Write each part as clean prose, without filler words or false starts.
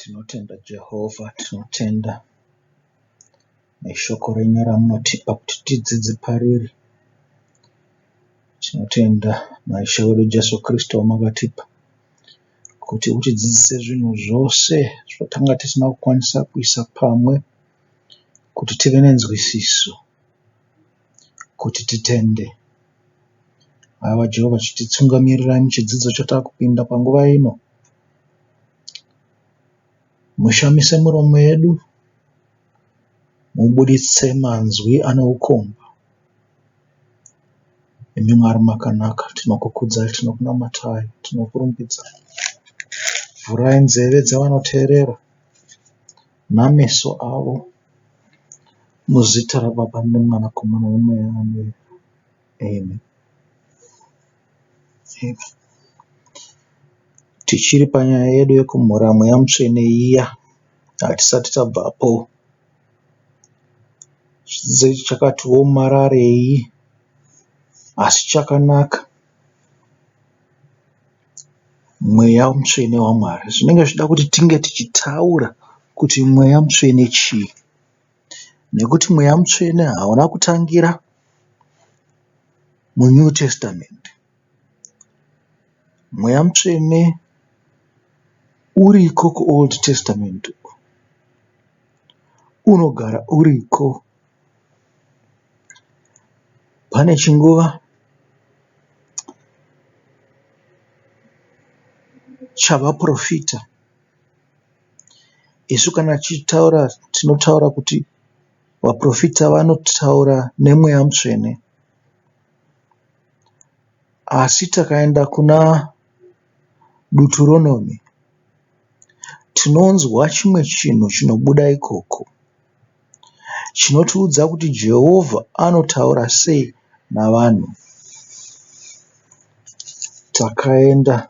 Tinotenda Jehovha, tinotenda neshoko renyu ramunotipa kuti tidzidze pariri. Tinotenda naIshe wedu Jesu Kristu wamakatipa kuti utidzidzise zvinhu zvose zvatanga tisina kukwanisa kuisa pamwe, kuti tive nenzwisiso, kuti titende. Haiwa Jehovha, chititsungamirirai muchidzidzo chatakupinda panguva ino. Mushamise miromo yedu, mubuditse manzwi ane ukomba. Imi Mwari makanaka, tinokukudzai, tinokunamatai, tinokurumbidzai. Vhurai nzeve dzavanoteerera nameso avo, muzita raBaba neMwanakomana neMweya. Amen. Amen. Tichiri panyaya yedu yekumhura Mweya Mutsvene iya, hatisati tabvapo. Chidzidzo ichi chakatiwo mararei, asi chakanaka. Mweya Mutsvene waMwari, zvinenge zvida kuti tinge tichitaura kuti Mweya Mutsvene chii, nekuti Mweya Mutsvene hauna kutangira muNew Testament. Mweya Mutsvene uriko kuOld Testament, unogara uriko. Pane chinguva chavaprofita. Isu kana tichitaura, tinotaura kuti vaprofita vanotaura neMweya Mutsvene. Asi takaenda kuna Deuteronomy, tinonzwa chimwe chinhu chinobuda ikoko, chinotiudza kuti Jehovha anotaura sei navanhu. Takaenda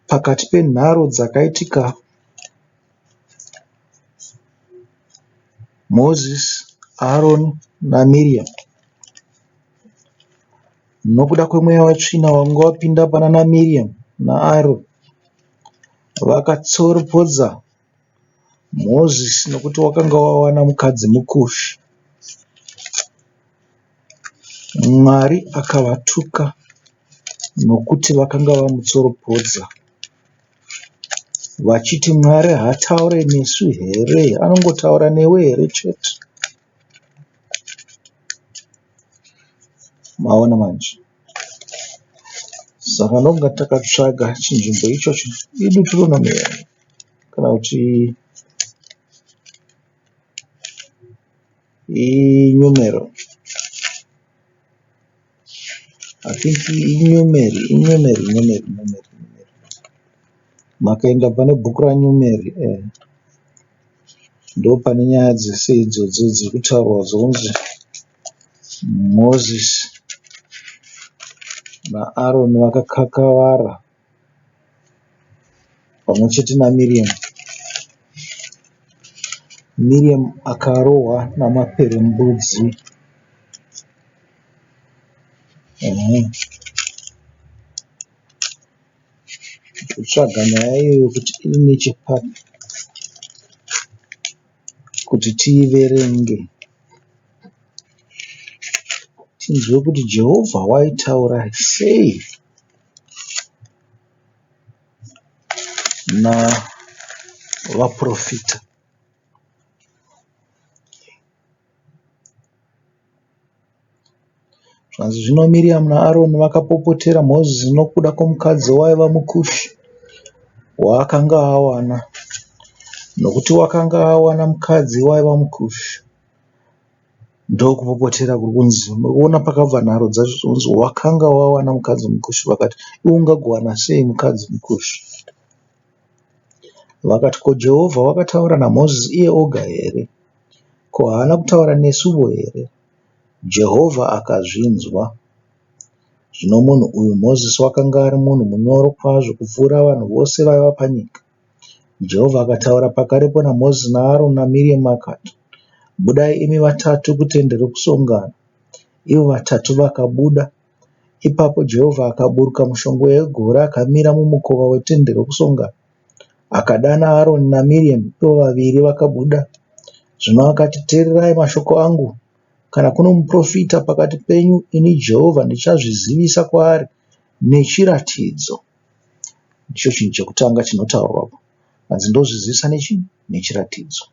pakati penharo dzakaitika Moses, Aaron naMiriam. Nokuda kwemweya wetsvina wanga wapinda pana naMiriam naAaron, vakatsoropodza Moses nokuti wakanga wawana mukadzi muKushi. Mwari akavatuka nokuti vakanga vamutsoropodza, vachiti Mwari haataure nesu here, anongotaura newe here chete. Maona manje. Saka ndonga takatsvaga chinzvimbo ichocho iDeuteronomy kana kuti iNumero. I think iNumeri. Makaenda pane bhuku raNumeri, ndo pane nyaya dzese idzodzo dziri kutaurwa dzonzi Moses naAaron vakakakavara pamwe chete naMiriam. Miriam akarohwa namaperembudzi. Kutsvaga nyaya iyoyo kuti iri nechepapi, kuti tiiverenge, tinzwe kuti Jehovha waitaura sei navaprofita. Zvanzi zvino Miriam naAaron vakapopotera Mozisi nokuda kwomukadzi waiva muKushi waakanga awana, nokuti wakanga awana mukadzi waiva muKushi. Ndokupopotera kuri kunzi, muriona pakabva nharo dzacho dzonzi wakanga wawana mukadzi muKushi. Vakati iwe ungagowana sei mukadzi muKushi? Vakati ko Jehovha wakataura naMozisi iye oga here? Ko haana kutaura nesuwo here? Jehovha akazvinzwa. Zvino munhu uyu Mozisi wakanga ari munhu munyoro kwazvo kupfuura vanhu vose vaiva panyika. Jehovha akataura pakarepo naMozisi naAaron naMiriam akati, budai imi vatatu kutende rokusongana. Ivo vatatu vakabuda. Ipapo Jehovha akaburuka mushongwe yegore akamira mumukova wetende rokusongana. akadana Aroni naMiriamu, ivo vaviri vakabuda. Zvino akati, teererai mashoko angu. Kana kuno muprofita pakati penyu, ini Jehovha ndichazvizivisa kwaari nechiratidzo. Ndicho chinhu chekutanga chinotaurwapo. Hanzi ndozvizivisa nechii? Nechiratidzo.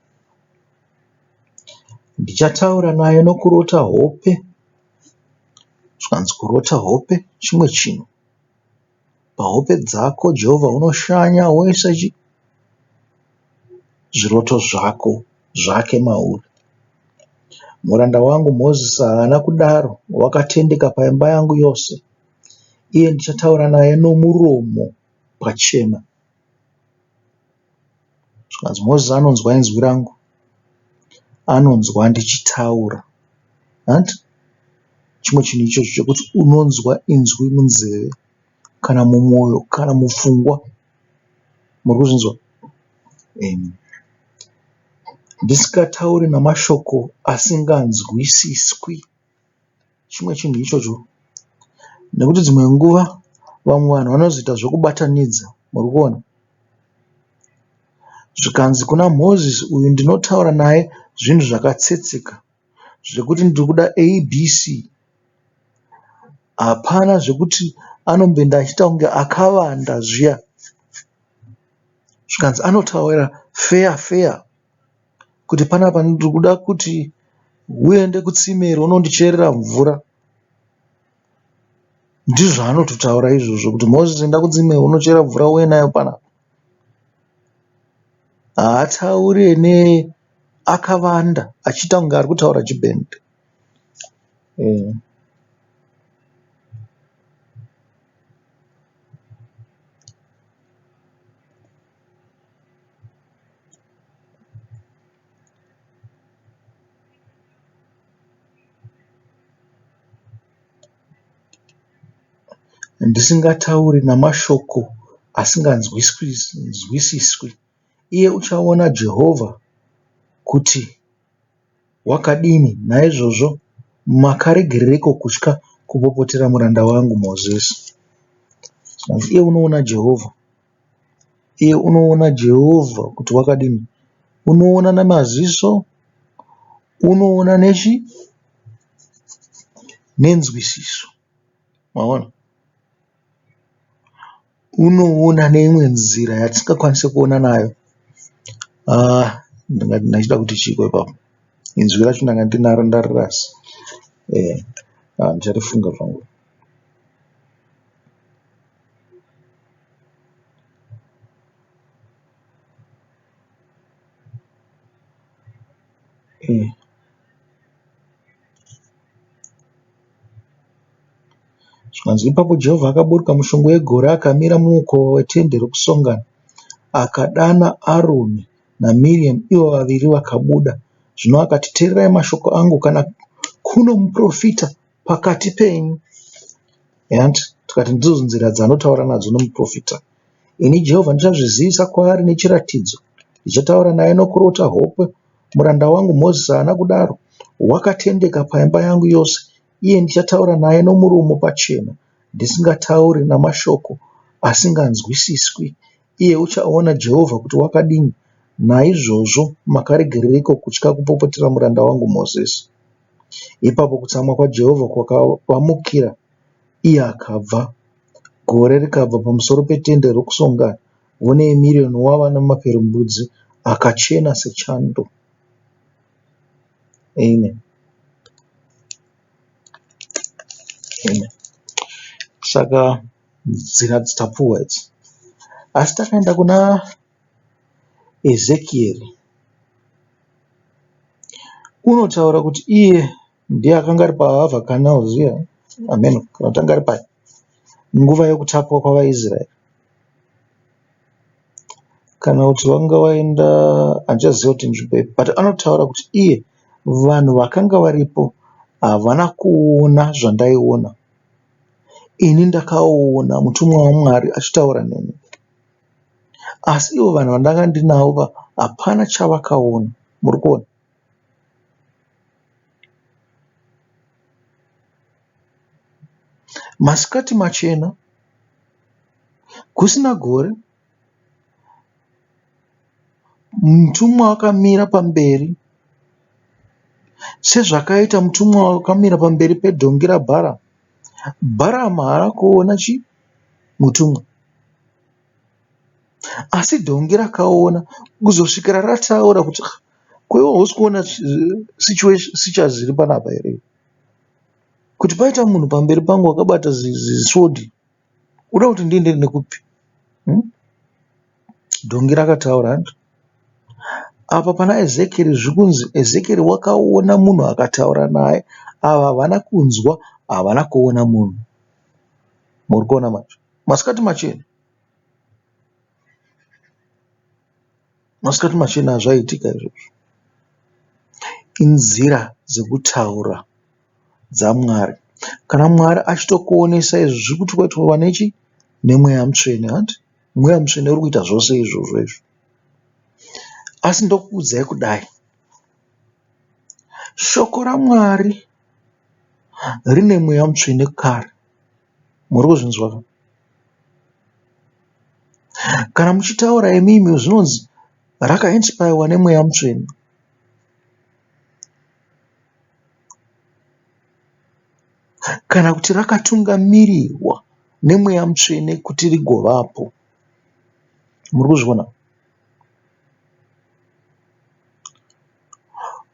Ndichataura naye nokurota hope. Zvanzi kurota hope chimwe chinhu. Pahope dzako Jehovha unoshanya woisa zviroto zvake mauri. Muranda wangu Mozisi haana kudaro, wakatendeka paimba yangu yose. Iye ndichataura naye nomuromo pachena. Zvanzi Mozisi anonzwa inzwi rangu, anonzwa ndichitaura. Hanti chimwe chinhu ichocho chekuti unonzwa inzwi munzeve kana mumwoyo kana mupfungwa. Muri kuzvinzwa? Ndisikatauri namashoko asinganzwisiswi. Chimwe chinhu ichocho. Nekuti dzimwe nguva vamwe vanhu vanozoita zvokubatanidza. Muri kuona? Zvikanzi kuna Mozisi, uyu ndinotaura naye zvinhu zvakatsetseka zvekuti ndiri kuda ABC. Hapana zvekuti anombenda achiita kunge akavanda zviya. Zvikanzi anotaura feya kuti panapa ndiri kuda kuti uende kutsime unondicherera mvura. Ndizvo anototaura izvozvo, kuti Mozisi enda kutsime unochera mvura uye nayo panapa. Haatauri ene akavanda achiita kunge ari kutaura chibhende. Ndisingatauri namashoko asinganzwisiswi. Iye uchaona Jehovha kuti wakadini. Naizvozvo makaregerereko kutya kupopotera muranda wangu Mozisi. Iye unoona Jehovha. Iye unoona Jehovha kuti wakadini. Unoona namaziso, unoona nenzwisiso. Maona? Unoona neimwe nzira yatisingakwanise kuona nayo. Ndachida kuti chiko ipapo. Inzwi racho ndanga ndinaro ndarirasa. Ndicharifunga zvangu. Zvanzi ipapo Jehovha akaburuka mushongwe wegore akamira mumukova wetende rokusongana. Akadana Aroni naMiriamu, ivo vaviri vakabuda. Zvino akati, teererai mashoko angu. Kana kuno muprofita pakati penyu. Tikati ndidzo nzira dzanotaura nadzo nomuprofita. Ini Jehovha ndichazvizivisa kwaari nechiratidzo. Ndichataura naye nokurota hope. Muranda wangu Mozisi haana kudaro, wakatendeka paimba yangu yose. Iye ndichataura naye nomuromo pachena, ndisingatauri namashoko asinganzwisiswi. Iye uchaona Jehovha kuti wakadini. Naizvozvo makaregerereko kutya kupopotera muranda wangu Mozisi. Ipapo kutsamwa kwaJehovha kwakavamukira, iye akabva. Gore rikabva pamusoro petende rokusongana. Vone Miriamu wavana maperembudzi akachena sechando. Amen. Saka nzira dzitapuhwa idzi. Asi takaenda kuna Ezekieri, unotaura kuti iye ndiye akanga ari pahavha canal ziya. Amen. Kana kuti anga ari pai nguva yokutapwa kwavaIsraeri. Kana kuti wanga waenda, handichaziva kuti nzvimbo ipi, but anotaura kuti iye vanhu vakanga varipo havana kuona zvandaiona. Ini ndakaona mutumwa waMwari achitaura neni. Asi ivo vanhu vandanga ndinavo hapana chavakaona. Muri kuona? Masikati machena, kusina gore, mutumwa akamira pamberi, sezvakaita mutumwa akamira pamberi pedhongi rabhara. Bharamu haana kuona mutumwa, asi dhongi rakaona, kuzosvikira rataura kuti kwaiva hausi kuona sicha zviri panapa here, kuti paita munhu pamberi pangu akabata ziswodhi, uda kuti ndiende nekupi? Dhongi rakataura. Apa pana Ezekieri zvikunzi Ezekieri wakaona munhu akataura naye. Ava havana kunzwa, havana kuona munhu. Muri kuona macho? Masikati machena, masikati machena hazvaitika izvozvo. Inzira dzekutaura dzaMwari. Kana Mwari achitokuonesa izvi zviri kuti kwaitwa nechi? Nemweya mutsvene. Mweya mutsvene uri kuita zvose izvozvo izvo. Asi ndokuudzai kudai, shoko raMwari rine mweya mutsvene kare. Muri kuzvinzwa? Kana muchitaura imimi zvinonzi rakainspaiwa nemweya mutsvene. Kana kuti rakatungamirirwa nemweya mutsvene kuti rigovapo. Muri kuzviona?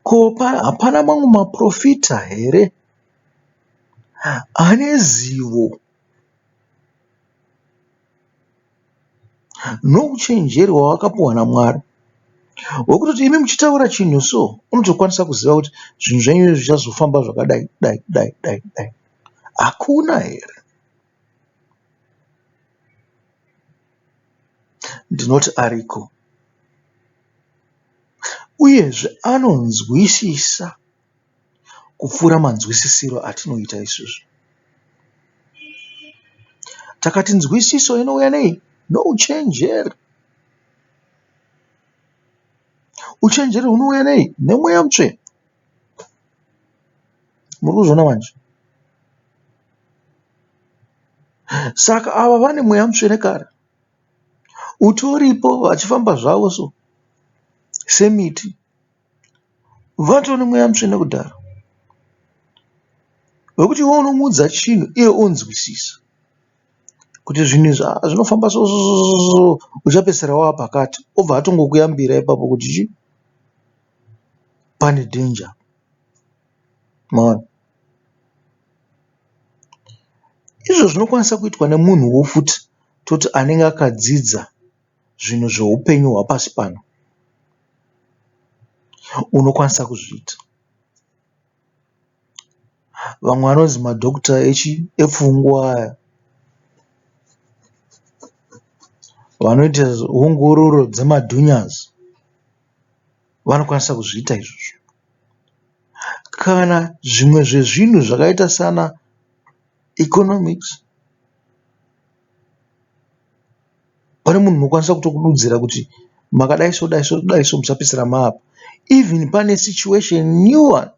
Ko hapana mamwe maprofita here ane zivo nouchenjeri hwavakapuwa naMwari, hwekutoti imi muchitaura chinhu so unotokwanisa kuziva kuti zvinhu zvenyu zvichazofamba zvakadai dai dai dai dai? Hakuna here. Ndinoti ariko, uyezve anonzwisisa kupfuura manzwisisiro atinoita isusu. Takati nzwisiso inouya nei? Nouchenjeri. Uchenjeri hunouya nei? Nemweya mutsvene. Muri kuzviona manje? Saka ava vane mweya mutsvene kare, utoripo vachifamba zvavo so semiti, vatone mweya mutsvene kudhara, wekuti iwe unomuudza chinhu iye onzwisisa kuti zvinhu zvinofamba so, uchapedzisira wava pakati, obva atongokuyambira ipapo kuti pane danger. Maona? Izvo zvinokwanisa kuitwa nemunhuwo futi toti anenge akadzidza zvinhu zveupenyu hwapasi pano. Unokwanisa kuzviita. Vamwe vanonzi madhokota epfungwa aya, vanoita ongororo dzemadhunyazi, vanokwanisa kuzviita izvozvo. Kana zvimwe zvezvinhu zvakaita sana economics, pane munhu unokwanisa kutokududzira kuti makadai so dai so dai so musapedzisira maapa. Even pane situation new one,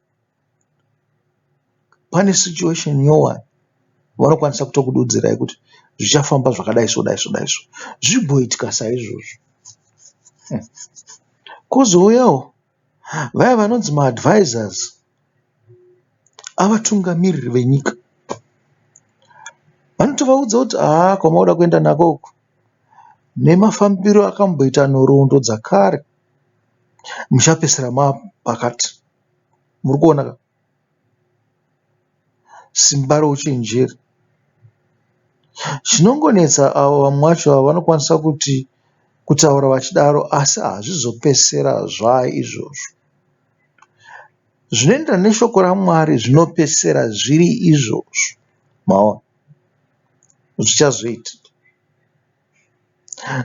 vanokwanisa kutokududzirai kuti zvichafamba zvakadai so dai so dai so. Zvigoitika saizvozvo. Kozouyawo vaya vanonzi maadvisors, avatungamiriri venyika, vanotovaudza kuti kwamauda kuenda nako uku nemafambiro akamboita nhoroondo dzakare, muchapedzisira pakati. Muri kuona simba rouchenjeri? Chinongonetsa avo vamwe vacho ava vanokwanisa kutaura vachidaro, asi hazvizopedzisira izvozvo. Zvinoenda neshoko raMwari zvinopedzisira zviri izvozvo. Maona? Zvichazoita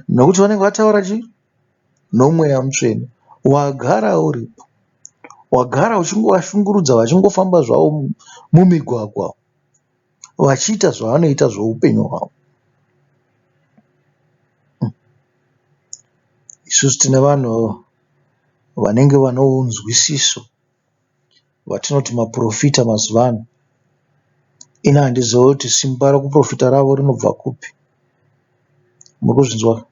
nokuti vanenge vataura nomweya mutsvene, wagara uripo, wagara uchingovashungurudza, vachingofamba zvavo mumigwagwa, vachiita zvavanoita zvoupenyu hwavo. Isusu tine vanhu vanenge vanounzwisiso, vatinoti maprofita mazuva ano. Ini handizivi kuti simba rokuprofita ravo rinobva kupi. Muri kuzvinzwa?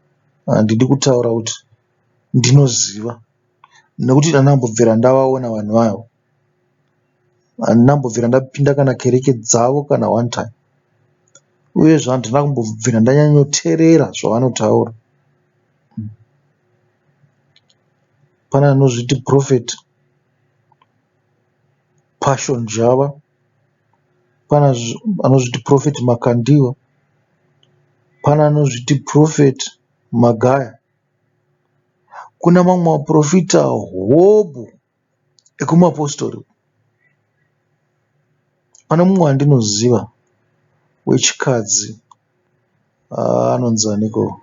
Handidi kutaura kuti ndinoziva nekuti handambobvira ndavaona vanhu vavo. Handinambobvira ndapinda kana kereke dzavo kana one time. Uyezve handina kumbobvira ndanyanyoteerera zvavanotaura. Pane anozviti Prophet Passion Java, pana anozviti Prophet Makandiwa, pana anozviti Prophet Magaya. Kuna mamwe maprofita hobho ekumapostori. Pane mumwe wandinoziva wechikadzi anonzi aniko,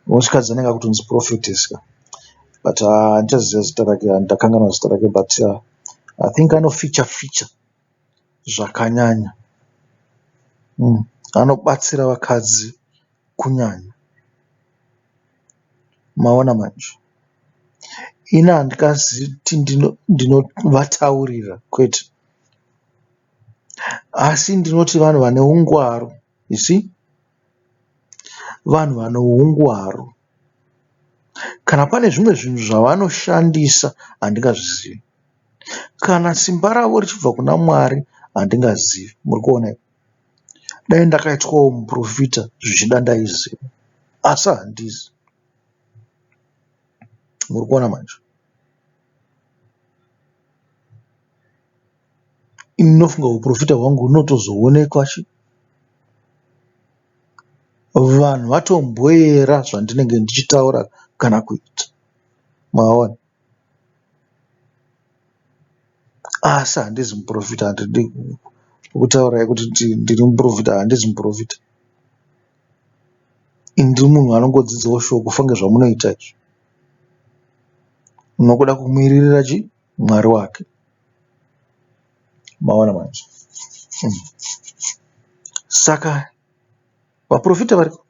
wechikadzi anenge akutonzi prophetess, but handichaziva zita rake, handakanganwa zita rake, but I think anoficha zvakanyanya. Anobatsira vakadzi kunyanya. Maona manje. Ina handikaziti ndinovataurira kwete, asi ndinoti vanhu vane ungwaru. You see? Vanhu vane ungwaru. Kana pane zvimwe zvinhu zvavanoshandisa handingazvizivi, kana simba ravo richibva kuna Mwari handingazivi. Muri kuona here? Dai ndakaitwawo muprofita zvichida ndaiziva, asi handizi. Muri kuona manje? Ini ndinofunga uprofita hwangu hunotozoonekwa vanhu vatomboyera zvandinenge ndichitaura kana kuita. Maona? Asi handizi muprofita, handidi kutaura kuti ndiri muprofita, handizi muprofita. Ini ndiri munhu anongodzidzawo shoko kufunga zvamunoita izvi. Unokuda kumuiririra Mwari wake. Maona manje. Saka vaprofita variko,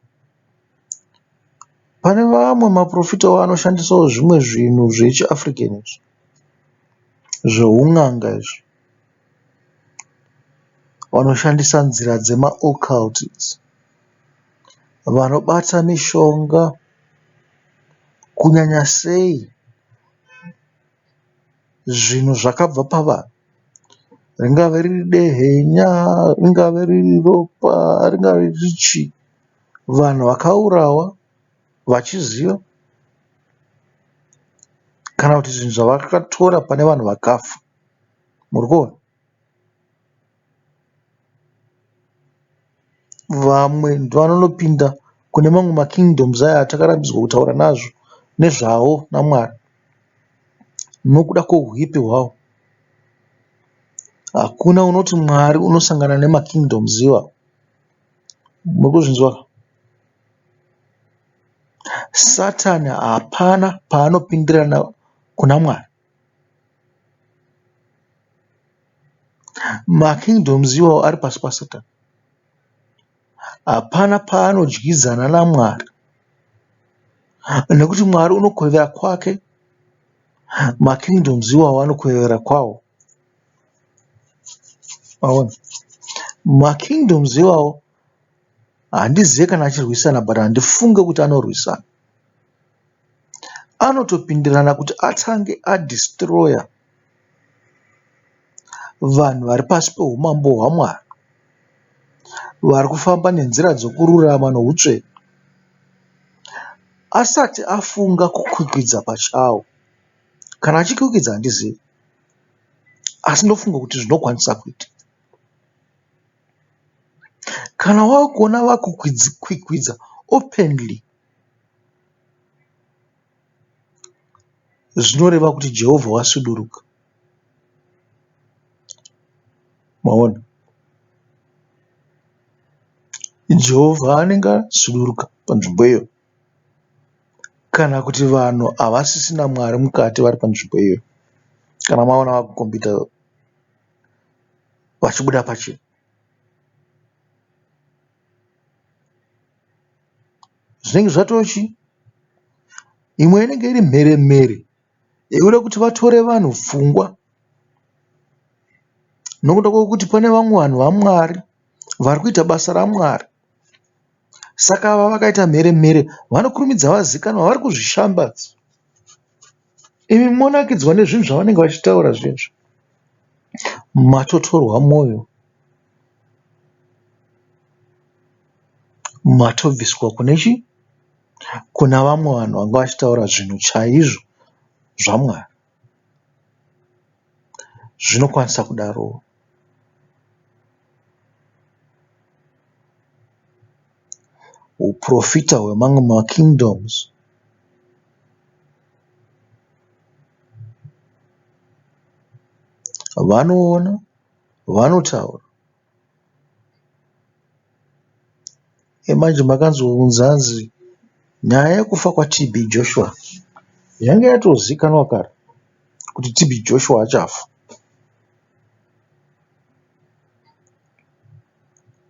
pane vamwe maprofita vanoshandisawo zvimwe zvinhu zvechiAfrican izvi, zveun'anga izvi. Vanoshandisa nzira dzema-occult idzi. Vanobata mishonga kunyanya sei zvinhu zvakabva pavanhu. Ringave riri dehenya, ringave riri ropa, ringave riri chii. Vanhu vakaurawa vachiziva, kana kuti zvinhu zvavakatora pane vanhu vakafa. Muri kuona? Vamwe ndovanonopinda kune mamwe makingdoms aya atakarambidzwa kutaura nezvawo naMwari, nokuda kwehuipi hwawo. Hakuna unoti Mwari unosangana nemakingdoms iwawo. Muri kuzvinzwa? Satani hapana paanopindirana kuna Mwari. Makingdoms iwawo ari pasi paSatani. Hapana paanodyidzana naMwari, nekuti Mwari unokwevera kwake, makingdoms iwawo anokwevera kwawo. Maona? Makingdoms iwawo handizive kana achirwisana, but handifunge kuti anorwisana. Anotopindirana kuti atange adestroya vanhu vari pasi peumambo hwaMwari, vari kufamba nenzira dzokururama noutsvene, asati afunga kukwikwidza pachawo. Kana achikwikwidza handizivi, asi ndofunga kuti zvinokwanisa kuita. Kana wakuona vakukwikwidza openly, zvinoreva kuti Jehovha wasuduruka. Maona? Jehovha anenge asuduruka panzvimbo iyo, kana kuti vanhu havasisina Mwari mukati vari panzvimbo iyo. Kana maona vakukombita vachibuda pachena. Zvinenge zvatochi, imwe inenge iri mheremhere yekuda kuti vatore vanhu pfungwa, nokuda kwokuti pane vamwe vanhu vaMwari vari kuita basa raMwari, Saka ava vakaita mhere-mhere vanokurumidza vazikanwa vari kuzvishambadza. Imi monakidzwa nezvinhu zvavanenge vachitaura zvinezvi. Matotorwa mwoyo, matobviswa kuna vamwe vanhu vanga vachitaura zvinhu chaizvo zvaMwari. Zvinokwanisa kudarowo. Uprofita hwemamwe makingdoms vanoona, vanotaura. Manje makanzonzanzi nyaya yekufa kwaTB Joshua yange yatozikanwa kare kuti TB Joshua achafa.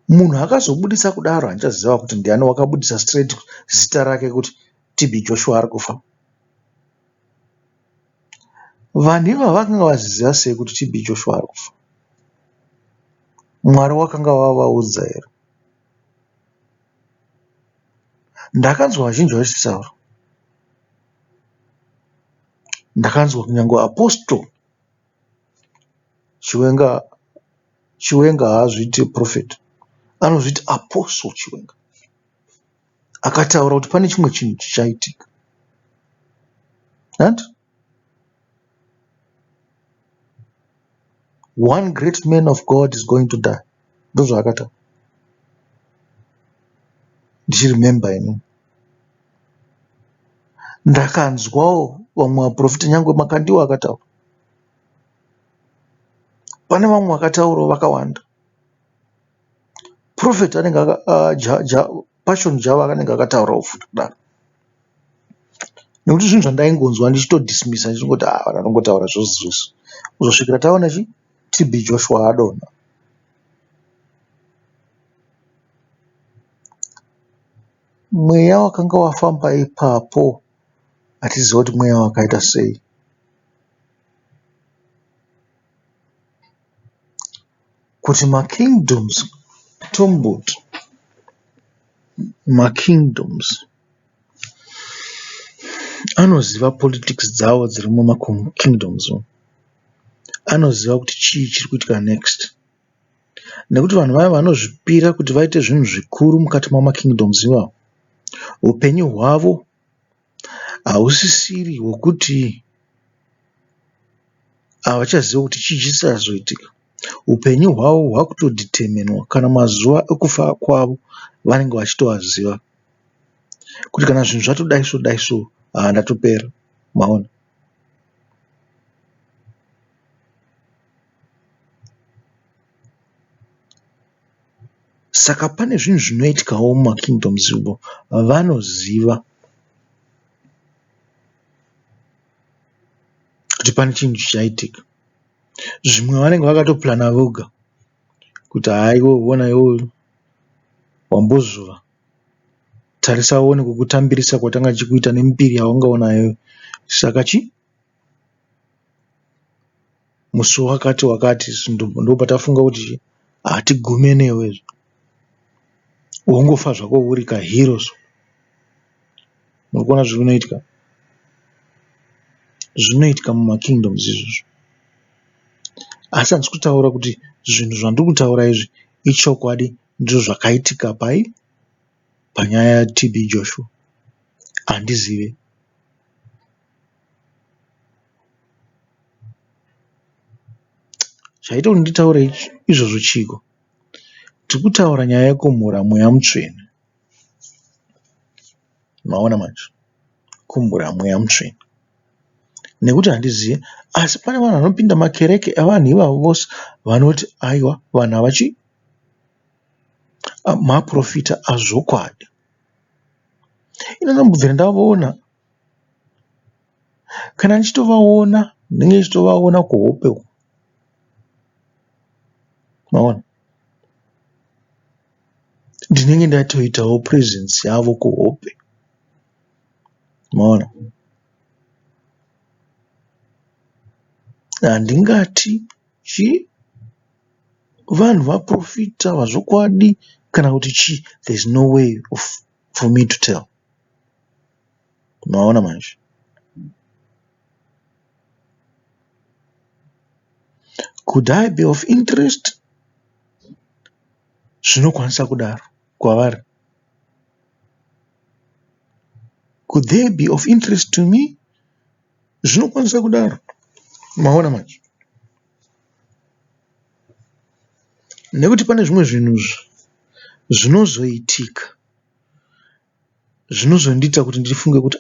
Munhu akazobudisa kudaro handichaziva kuti ndiani wakabudisa straight zita rake kuti TB Joshua ari kufa. Vanhu iva vakanga vaziziva sei kuti TB Joshua ari kufa? Mwari wakanga wavaudza here? Ndakanzwa vazhinji vachitaura. Ndakanzwa kunyange apostle Chiwenga haazviti prophet, anozviti apostle Chiwenga, akataura kuti pane chimwe chinhu chichaitika. One great man of God is going to die. Ndozvaakataura. Ndichiremember ini. Ndakanzwawo vamwe vaprofita nyange makandiwo akataura. Pane vamwe vakataurawo vakawanda. Prophet Passion Java akanenge akataurawo futi kudaro. Nekuti zvinhu zvandaingonzwa ndichitodismissa ndichingoti vanhu vanongotaura zvozizvozvo. Kuzosvikira taona TB Joshua adonha. Mweya wakanga wafamba ipapo hatiziva kuti mweya wakaita sei. Kuti makingdoms tomboti makingdoms anoziva politics dzavo dziri mumakingdoms. Anoziva kuti chii chiri kuitika next. Nekuti vanhu vaya vanozvipira kuti vaite zvinhu zvikuru mukati mamakingdoms iwawo, upenyu hwavo hausisiri hwekuti havachaziva kuti chii chichazoitika. Upenyu hwavo hwakutodhiteminwa kana mazuva ekufa kwavo vanenge vachitovaziva kuti kana zvinhu zvatodaiso ndatopera. Maona. Saka pane zvinhu zvinoitikawo mumakingdoms umo vanoziva kuti pane chinhu chichaitika. Zvimwe vanenge vakatoplana voga kuti iwona iwo wambozuva, tarisa uone kukutambirisa kwatanga chikuita nemipiri yaungaona iyoyo. Saka musi wakati ndopatafunga kuti hatigume newe, wongofa zvako uri kahero. Muri kuona zvinoitika? Zvinoitika mumakingdoms izvozvo. Asi handisi kutaura kuti zvinhu zvandiri kutaura izvi ichokwadi ndizvo zvakaitika panyaya yaTB Joshua. Handizive. Chaita kuti nditaure izvozvo chiko, tiri kutaura nyaya yekumhura Mweya Mutsvene. Maona manje, kumhura Mweya Mutsvene. Nekuti handizive, asi pane vanhu vanopinda makereke avanhu ivavo vose vanoti aiwa vanhu avachi maprofita azvokwadi. Ino ndambobvira ndavaona. Kana ndichitovaona ndinenge ndichitovaona kuhope. Maona. Ndinenge ndatoitawo presence yavo kuhope. Maona. Handingati vanhu vaprofita vazvokwadi kana kuti chi, there's no way for me to tell. Maona manje. Could I be of interest? Zvinokwanisa kudaro kwavari. Could they be of interest to me? Zvinokwanisa kudaro. Maona manje. Nekuti pane zvimwe zvinhu zvinozoitika, zvinozondiita kuti ndifunge kuti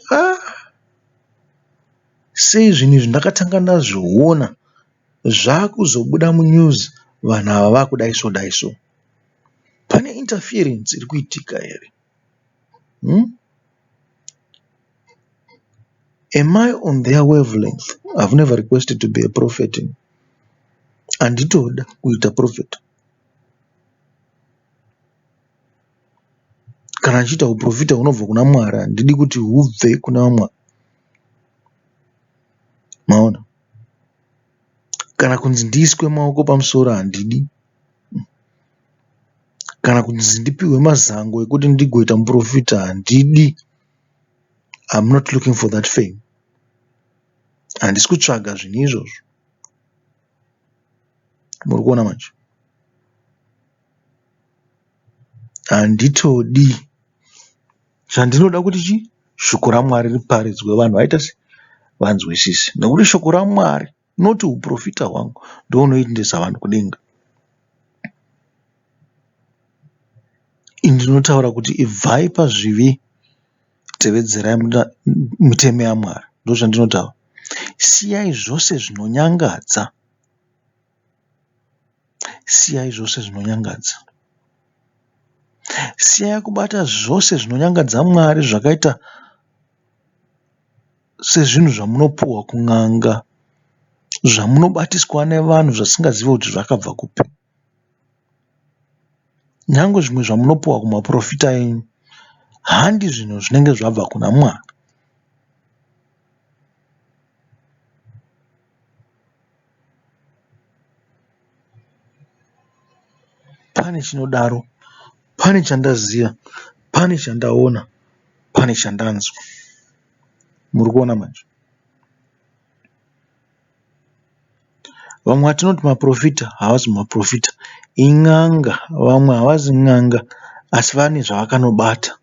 sei zvinhu izvi ndakatanga ndazviona zvakuzobuda munews, vanhu ava vakudaiso daiso. Pane interference iri kuitika here. Am I on their wavelength? I've never requested to be a prophet. Anditoda kuita prophet. Kana nchiita uprofita unobva kuna Mwari, handidi kuti hubve kuna vamwe. Maona. Kana kunzi ndiiswe maoko pamusoro, handidi. Kana kunzi ndipiwe mazango ekuti ndigoita muprofita, handidi. I'm not looking for that fame. Handisi kutsvaga zvinhu izvozvo. Muri kuona manje? Handitodi. Chandinoda kuti chi? Shoko raMwari riparidzwe, vanhu vaita vanzwisise. Nekuti shoko raMwari, noti uprofita hwangu, ndounoendesa vanhu kudenga. Ndinotaura kuti ibvai pazvivi, tevedzerai mitemo yaMwari. Ndozvandinotaura. Siyai zvose zvinonyangadza. Siyai zvose zvinonyangadza. Siyai kubata zvose zvinonyangadza Mwari, zvakaita sezvinhu zvamunopuhwa kun'anga, zvamunobatiswa nevanhu zvasingazivi kuti zvakabva kupi. Nyange zvimwe zvamunopuhwa kumaprofita enyu, handi zvinhu zvinenge zvabva kuna Mwari. Pane chinodaro, pane chandaziya, pane chandaona, pane chandanzwa. Muri kuona manje? Vamwe vatinoti maprofita havasi maprofita, in'anga. Vamwe havasi n'anga, asi vane zvavakanobata.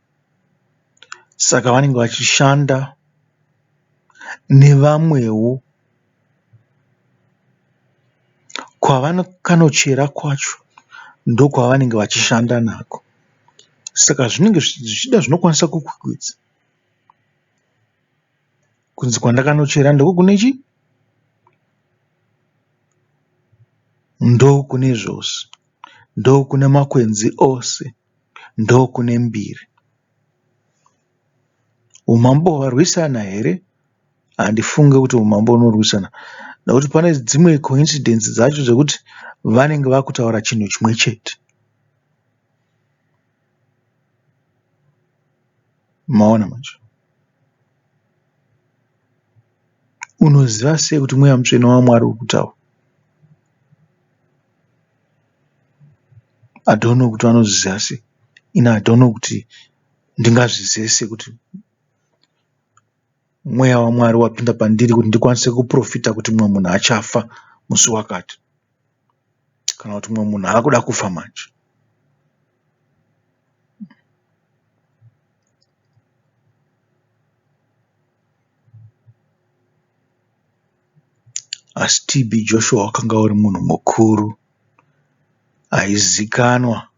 Saka vanenge vachishanda nevamwewo. Kwavakanochera kwacho ndokwavanenge vachishanda nako. Saka zvinenge zvichida zvinokwanisa kukwikwidza. Kunzi kwandakanochera ndokune chi? Ndokune zvose. Ndokune makwenzi ose. Ndokune mbiri. Umambo hwarwisana here? Handifunge kuti umambo unorwisana. Nokuti pane dzimwe coincidence dzacho dzekuti vanenge vakutaura chinhu chimwe chete. Maona manje? Unoziva sei kuti Mweya Mutsvene waMwari uri kutaura? I don't know kuti vanoziva sei. I don't know kuti ndingazvizive sei kuti Mweya waMwari wapinda pandiri kuti ndikwanise kuprofita kuti mumwe munhu achafa musi wakati, kana kuti mumwe munhu akuda kufa manje. Asi TB Joshua wakanga uri munhu mukuru, aizikanwa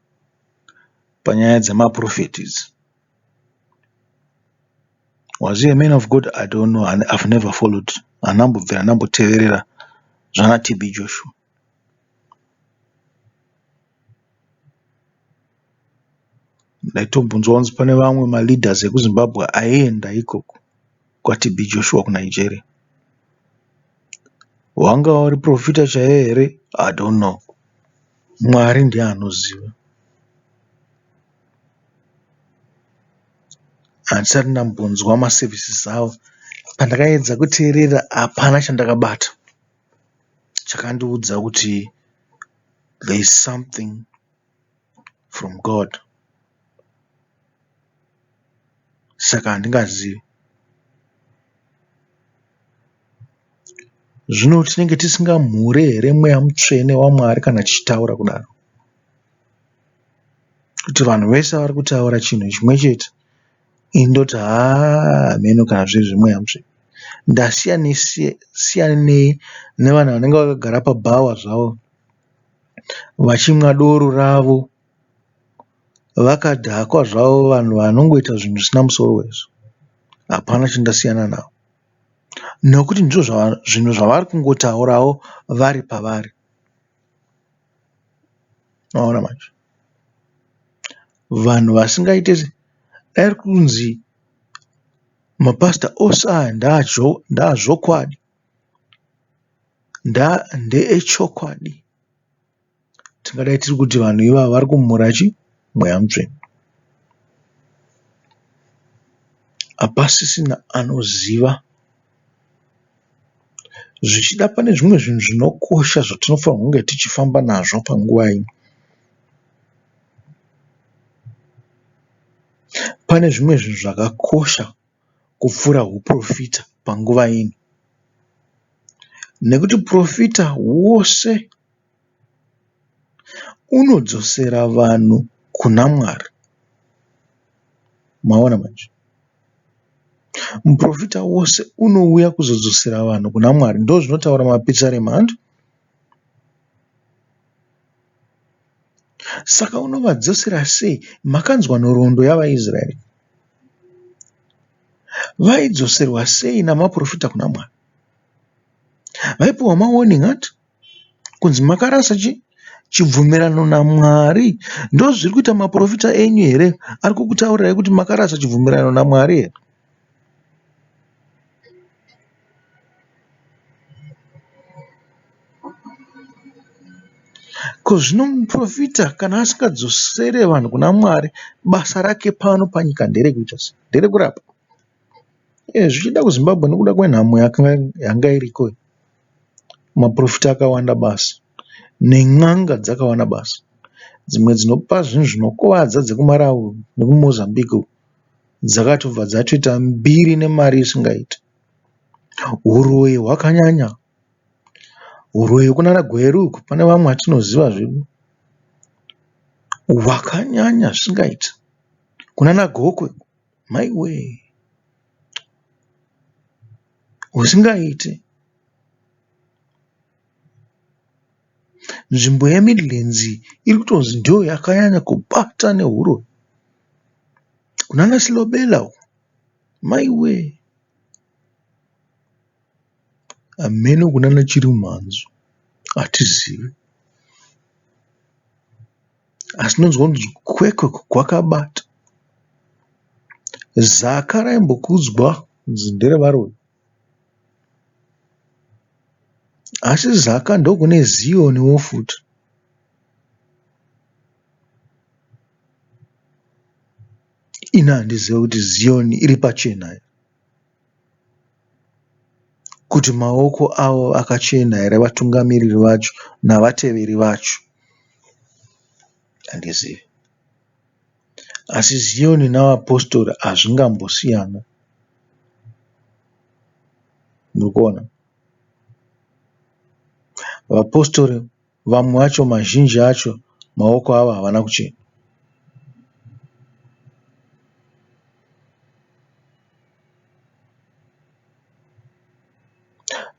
panyaya dzemaprofetis. Was he a man of God? I don't know. I've never followed. Handambobvira ndamboteverera zvana TB Joshua. Ndaitombonzwa kunzi pane vamwe maleaders ekuZimbabwe aienda ikoko kwaTB Joshua kuNigeria. Wanga uri profita chaiye here? I don't know. Mwari ndiye anoziva. Handisati ndambonzwa maservices avo. Pandakaedza kuteerera, hapana chandakabata chakandiudza kuti there is something from God saka handingazivi. Zvino tinenge tisingamhure here mweya mutsvene waMwari kana tichitaura kudaro, kuti vanhu vese vari kutaura chinhu chimwe chete. Indoti mheno kana zviri mweya mutsvene. Ndasiyanei nevanhu vanenge vakagara pabhawa zvavo vachimwa doro ravo vakadhakwa zvavo, vanhu vanongoita zvinhu zvisina musoro wezvo. Hapana chandasiyana navo, nokuti ndizvo zvinhu zvavari kungotaurawo vari pavari. Maona manje, vanhu vasingaite dai kunzi mapasita ose aya ndaazvokwadi, ndeechokwadi, tingadai tiri kuti vanhu ivava vari kumhura mweya mutsvene. Hapasisina anoziva. Zvichida pane zvimwe zvinhu zvinokosha zvatinofanira kunge tichifamba nazvo panguva ino. Pane zvimwe zvinhu zvakakosha kupfuura uprofita panguva ino, nekuti profita wose unodzosera vanhu kuna Mwari. Maona manje, muprofita wose unouya kuzodzosera vanhu kuna Mwari. Ndo zvinotaura mapitsa remhando. Saka unovadzosera sei? Makanzwa nhoroondo yavaIsraeri. Vaidzoserwa sei namaprofita kuna Mwari? Vaipiwa mawarning ati kunzi makarasa chibvumirano naMwari. Ndo zviri kuita maprofita enyu here? Ari kukutaurirai kuti makarasa chibvumirano naMwari here? Ko zvino muprofita kana asingadzosere vanhu kuna Mwari, basa rake pano panyika nderekuita sei? Nderekurapa? Zvichida kuZimbabwe nekuda kwenhamo yanga iriko, maprofita akawanda basa nen'anga dzakawanda basa. Dzimwe dzinopa zvinhu zvinokuvadza dzekuMalawi nekuMozambique dzakatobva dzatoita mbiri nemari isingaiti. Uroyi hwakanyanya. Uroyi kunana Gweru, pane vamwe atinoziva zvedu, hwakanyanya zvisingaiti. Kunana Gokwe, maiwe, husingaiti. Nzvimbo yeMidlands iri kutonzi ndiyo yakanyanya kubata neuroyi. Kunana Silobela, maiwe, ameno kunana Chirimhanzo hatizivi, asi nonzwa kunzi Kwekwe kwakabata. Zaka raimbokudzwa kunzi nderevaRoma, asi Zaka ndokune Zioniwo futi. Ina handizivi kuti Zioni iri pachena here, kuti maoko avo akachena here, vatungamiriri vacho navateveri vacho, handizivi. Asi Zioni navapostori hazvingambosiyana. Murikuona, vapostori vamwe vacho, mazhinji acho, maoko avo havana kuchena.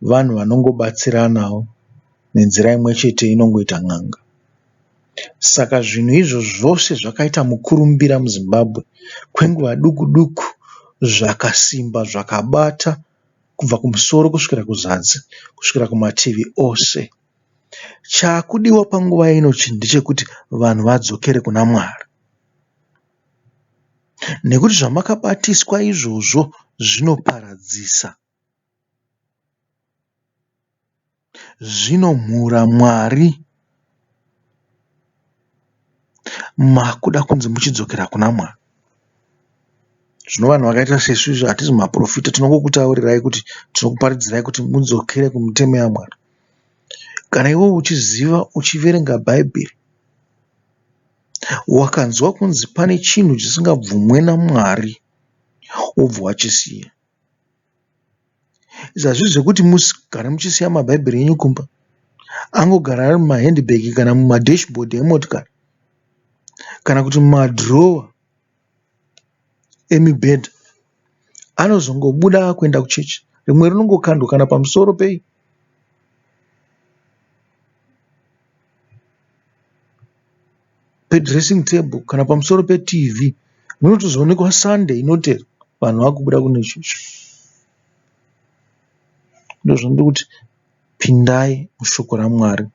Vanhu vanongobatsiranawo nenzira imwe chete inongoita n'anga. Saka zvinhu izvo zvose zvakaita mukurumbira muZimbabwe kwenguva duku duku, zvakasimba, zvakabata kubva kumusoro kusvikira kuzasi, kusvikira kumativi ose. Chaakudiwa panguva ino ndechekuti vanhu vadzokere kuna Mwari, nekuti zvamakabatiswa izvozvo zvinoparadzisa, zvinomhura Mwari. Makuda kunzi muchidzokera kuna Mwari. Zvino vanhu vakaita sesu izvo hatizi maprofita, tinongokutaurirai kuti, tinokuparidzirai kuti mudzokere kumitemo yaMwari. Kana iwe uchiziva, uchiverenga Bhaibheri, wakanzwa kunzi pane chinhu chisingabvumwe naMwari, wobva wachisiya. Izvi zvekuti musigara muchisiya mabhaibheri enyu kumba, angogara ari mumahendibhegi kana mumadheshibhodhi emotikari kana kuti mumadhirowa emibhedha, anozongobuda akuenda kuchechi. Rimwe rinongokandwa kana pamusoro pedressing table kana pamusoro peTV. Munotozoonekwa Sunday inotera vanhu vakubuda kune chechi. Ndozvandiri kuti pindai mushoko raMwari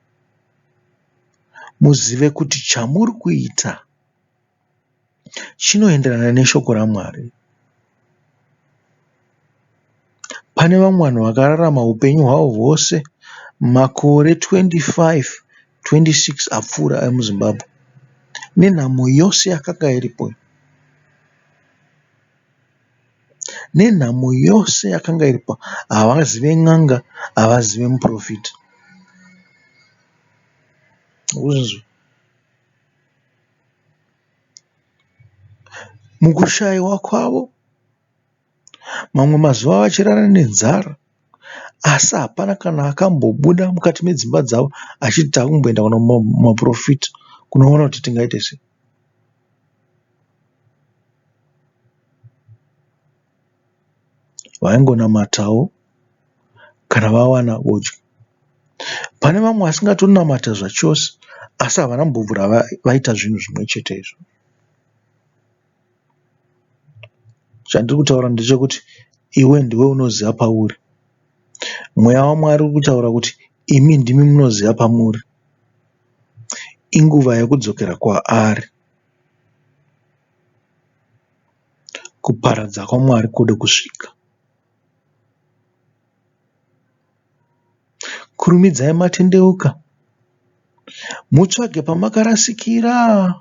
muzive kuti chamuri kuita chinoenderana neshoko raMwari. Pane vamwe vanhu vakararama upenyu hwavo hwose makore 25, 26 apfuura emuZimbabwe nenhamo yose yakanga iripo, nenhamo yose yakanga iripo. Havazive n'anga, havazive muprofita. Mukushayiwa kwavo, mamwe mazuva vachirara nenzara, asi hapana kana akambobuda mukati medzimba dzavo achiti takumboenda kuna maprofita kunoona kuti tingaite sei. Vaingonamatawo kana vawana bodya. Pane vamwe vasingatonamata zvachose, asi havana mbobvura vaita zvinhu zvimwe chete izvo. Chandiri kutaura ndechekuti iwe ndiwe unoziva pauri. Mweya waMwari uri kutaura kuti imi ndimi munoziva pamuri. Inguva yekudzokera kwaari. Kuparadza kwaMwari kude kusvika. Kurumidzai matendeuka, mutsvage pamakarasikira,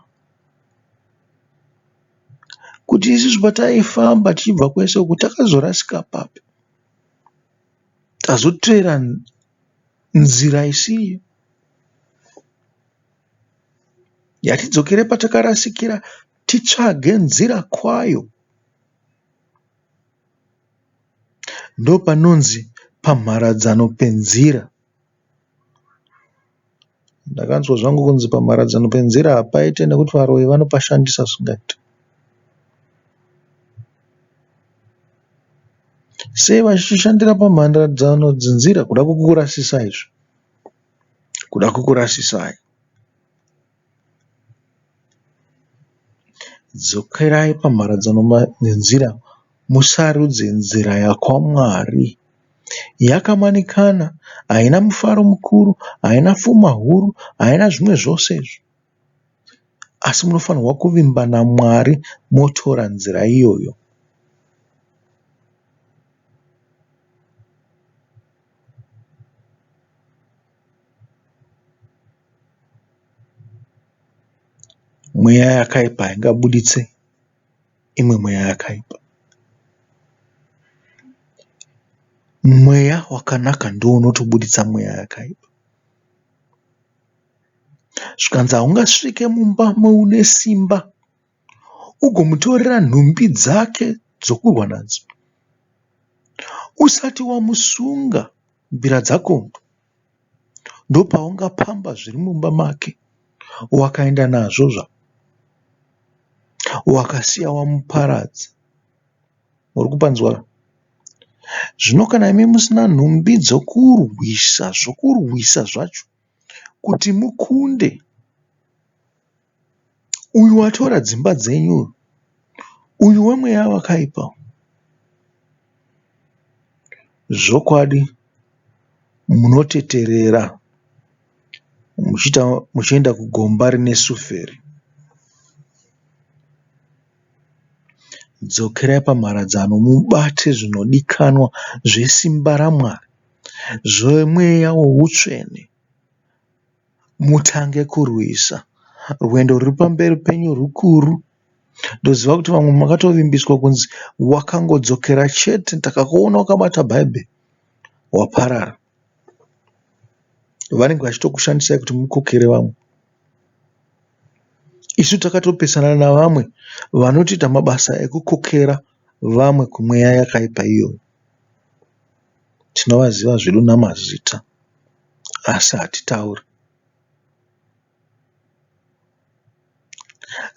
kuti isusu pataifamba tichibva kwese uku takazorasika papi, tazotevera nzira isiyo. Yatidzokere patakarasikira titsvage nzira kwayo. Ndopanonzi pamharadzano penzira. Ndakanzwa zvangu kunzi pamharadzano penzira hapaite nekuti varoyi vanopashandisa zvingaita. Sei vachishandira pamharadzano dzenzira? Kuda kukurasisai izvo. Kuda kukurasisai. Dzokerai pamharadzano nenzira, musarudze nzira yakwaMwari. Yakamanikana, haina mufaro mukuru, haina pfuma huru, haina zvimwe zvose izvo. Asi munofanirwa kuvimba naMwari motora nzira iyoyo. Mweya yakaipa haingabuditse imwe mweya yakaipa. Mweya wakanaka ndiwo unotobuditsa mweya yakaipa. Zvikanzi haungasvike mumba moune simba ugomutorera nhumbi dzake dzokurwa nadzo usati wamusunga mbira dzakondo, ndopaungapamba zviri mumba make wakaenda nazvo zvako, wakasiya wamuparadza. Muri kupanzwa? Zvino kana imi musina nhumbi dzokurwisa zvacho kuti mukunde uyu watora dzimba dzenyu, uyu wemweya wakaipa, zvokwadi munoteterera muchienda kugomba rine suferi. Dzokerai pamharadzano mubate zvinodikanwa zvesimba raMwari, zvemweya woutsvene. Mutange kurwisa. Rwendo ruri pamberi penyu rukuru. Ndoziva kuti vamwe makatovimbiswa kunzi wakangodzokera chete, takakuona wakabata bhaibheri, waparara. Vanenge vachitokushandisai kuti mukokere vamwe. Isu takatopesana navamwe vanotoita mabasa ekukokera vamwe kumweya yakaipa iyo. Tinovaziva zvedu namazita asi hatitauri.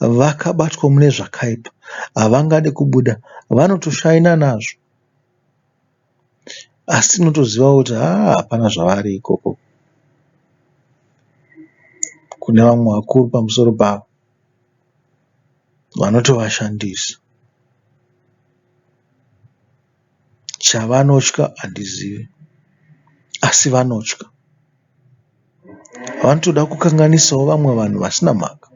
Vakabatwa mune zvakaipa, havangade kubuda, vanotoshaina nazvo. Asi tinotoziva kuti hapana zvavari ikoko. Kune vamwe vakuru pamusoro pavo vanotovashandisa. Chavanotya handizivi, asi vanotya. Vanotoda kukanganisawo vamwe vanhu vasina mhaka.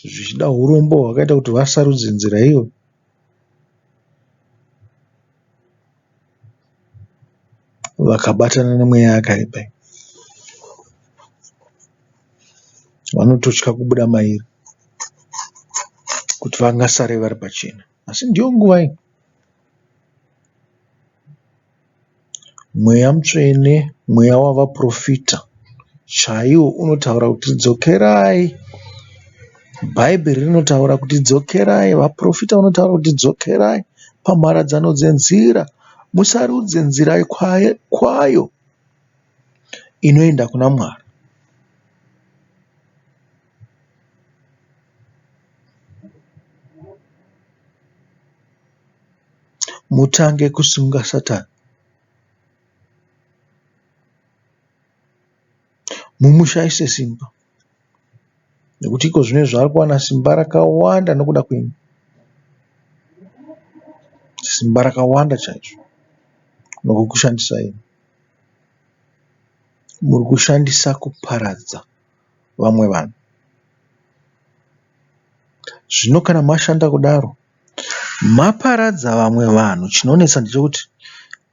Zvichida urombo hwakaita kuti vasarudze nzira iyo. Vakabatana nemweya yakaipa. Vanototya kubuda mairi kuti vangasare vari pachena. Asi ndiyo nguva iyi. Mweya mutsvene, mweya wavaprofita chaiwo unotaura kuti dzokerai. Bhaibheri rinotaura kuti dzokerai. Vaprofita vanotaura kuti dzokerai pamharadzano dzenzira. Musarudze nzira kwayo inoenda kuna Mwari. Mutange kusunga Satani. Mumushayise simba. Nekuti iko zvino zvaari kuwana simba rakawanda nokuda kwenyu. Simba rakawanda chaizvo nokukushandisai. Muri kushandisa kuparadza vamwe vanhu. Zvino kana mashanda kudaro, maparadza vamwe vanhu. Chinonetsa ndechekuti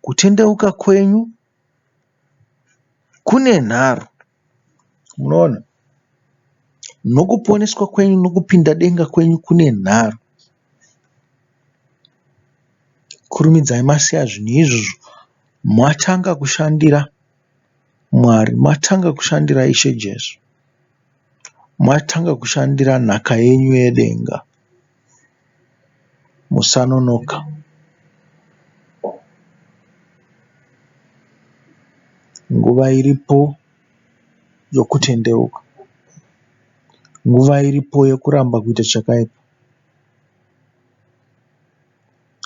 kutendeuka kwenyu kune nharo. Munoona? Nokuponeswa kwenyu nokupinda denga kwenyu kune nharo. Kurumidzai masiya zvinhu izvozvo. Matanga kushandira Mwari, matanga kushandira Ishe Jesu, matanga kushandira nhaka yenyu yedenga. Musanonoka. Nguva iripo yokutendeuka. Nguva iripo yokuramba kuita chakaipa.